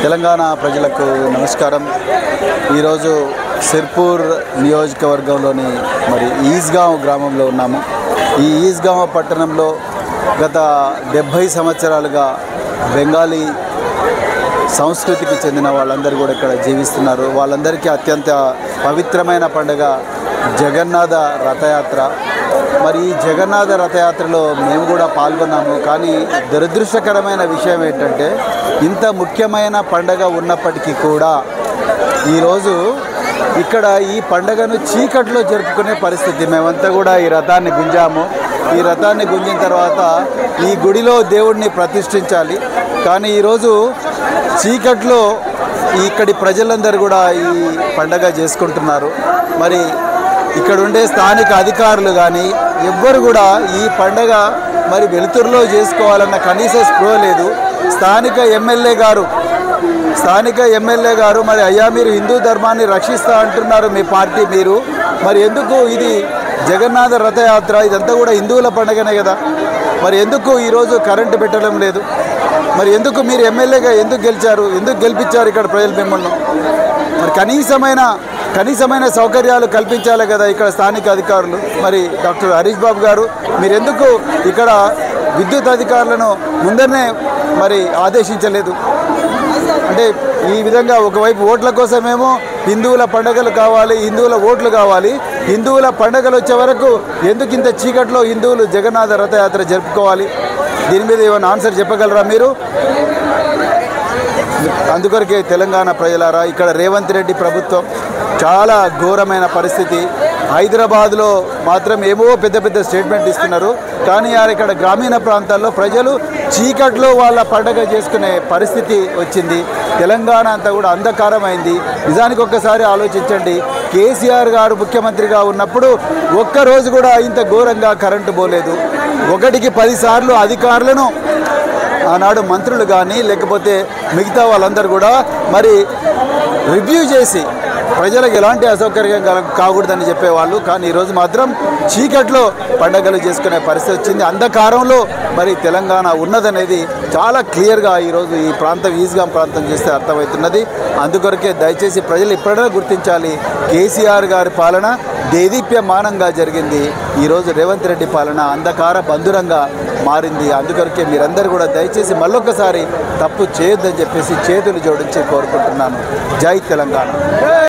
తెలంగాణ ప్రజలకు నమస్కారం. ఈరోజు సిర్పూర్ నియోజకవర్గంలోని ఈస్గావ్ గ్రామంలో ఉన్నాము. ఈ ఈస్గావ్ పట్టణంలో గత 70 సంవత్సరాలుగా బెంగాలీ సంస్కృతికి చెందిన వాళ్ళందరూ కూడా ఇక్కడ జీవిస్తున్నారు. వాళ్ళందరికీ అత్యంత పవిత్రమైన పండుగ జగన్నాథ రథయాత్ర. ఈ జగన్నాథ రథయాత్రలో మేము కూడా పాల్గొన్నాము. కానీ దురదృష్టకరమైన విషయం ఏంటంటే ఇంత ముఖ్యమైన పండుగ ఉన్నప్పటికీ కూడా ఈరోజు ఇక్కడ ఈ పండుగను చీకట్లో జరుపుకునే పరిస్థితి. మేమంతా కూడా ఈ రథాన్ని గుంజాము. ఈ రథాన్ని గుంజిన తర్వాత ఈ గుడిలో దేవుడిని ప్రతిష్ఠించాలి. కానీ ఈరోజు చీకట్లో ఇక్కడి ప్రజలందరూ కూడా ఈ పండగ చేసుకుంటున్నారు. ఇక్కడ ఉండే స్థానిక అధికారులు కానీ ఎవ్వరు కూడా ఈ పండగ వెలుతురులో చేసుకోవాలన్న కనీస స్పృహ లేదు. స్థానిక ఎమ్మెల్యే గారు అయ్యా మీరు హిందూ ధర్మాన్ని రక్షిస్తా అంటున్నారు, మీ పార్టీ మీరు ఎందుకు ఇది జగన్నాథ రథయాత్ర ఇదంతా కూడా హిందువుల పండుగనే కదా, ఎందుకు ఈరోజు కరెంటు పెట్టడం లేదు? ఎందుకు మీరు ఎమ్మెల్యేగా ఎందుకు గెలిచారు, ఎందుకు గెలిపించారు ఇక్కడ ప్రజలు మిమ్మల్ని? కనీసమైన సౌకర్యాలు కల్పించాలి కదా ఇక్కడ స్థానిక అధికారులు. డాక్టర్ హరీష్ బాబు గారు మీరు ఎందుకు ఇక్కడ విద్యుత్ అధికారులను ముందరనే ఆదేశించలేదు? అంటే ఈ విధంగా ఒకవైపు ఓట్ల కోసమేమో హిందువుల పండుగలు కావాలి, హిందువుల ఓట్లు కావాలి, హిందువుల పండుగలు వచ్చే వరకు ఎందుకు ఇంత చీకట్లో హిందువులు జగన్నాథ రథయాత్ర జరుపుకోవాలి? దీని మీద ఏమైనా ఆన్సర్ చెప్పగలరా మీరు? అందుకొరకే తెలంగాణ ప్రజలారా, ఇక్కడ రేవంత్ రెడ్డి ప్రభుత్వం చాలా ఘోరమైన పరిస్థితి. హైదరాబాద్లో మాత్రం ఏమో పెద్ద స్టేట్మెంట్ ఇస్తున్నారు. కానీ ఇక్కడ గ్రామీణ ప్రాంతాల్లో ప్రజలు చీకట్లో వాళ్ళ పండగ చేసుకునే పరిస్థితి వచ్చింది. తెలంగాణ అంతా కూడా అంధకారమైంది. నిజానికి ఒక్కసారి ఆలోచించండి, కేసీఆర్ గారు ముఖ్యమంత్రిగా ఉన్నప్పుడు ఒక్కరోజు కూడా ఇంత ఘోరంగా కరెంటు పోలేదు. 1కి 10 సార్లు అధికారులను ఆనాడు మంత్రులు కానీ లేకపోతే మిగతా వాళ్ళందరూ కూడా రివ్యూ చేసి ప్రజలకు ఎలాంటి అసౌకర్యం కాకూడదని చెప్పేవాళ్ళు. కానీ ఈరోజు మాత్రం చీకట్లో పండగలు చేసుకునే పరిస్థితి వచ్చింది. అంధకారంలో తెలంగాణ ఉన్నదనేది చాలా క్లియర్గా ఈరోజు ఈ ప్రాంతం ఈస్గావ్ ప్రాంతం చేస్తే అర్థమవుతున్నది. అందుకొరకే దయచేసి ప్రజలు ఇప్పుడైనా గుర్తించాలి, కేసీఆర్ గారి పాలన దేదీప్యమానంగా జరిగింది. ఈరోజు రేవంత్ రెడ్డి పాలన అంధకార బంధురంగా మారింది. అందుకొరకే మీరందరూ కూడా దయచేసి మళ్ళొక్కసారి తప్పు చేయొద్దని చెప్పేసి చేతులు జోడించి కోరుకుంటున్నాను. జై తెలంగాణ.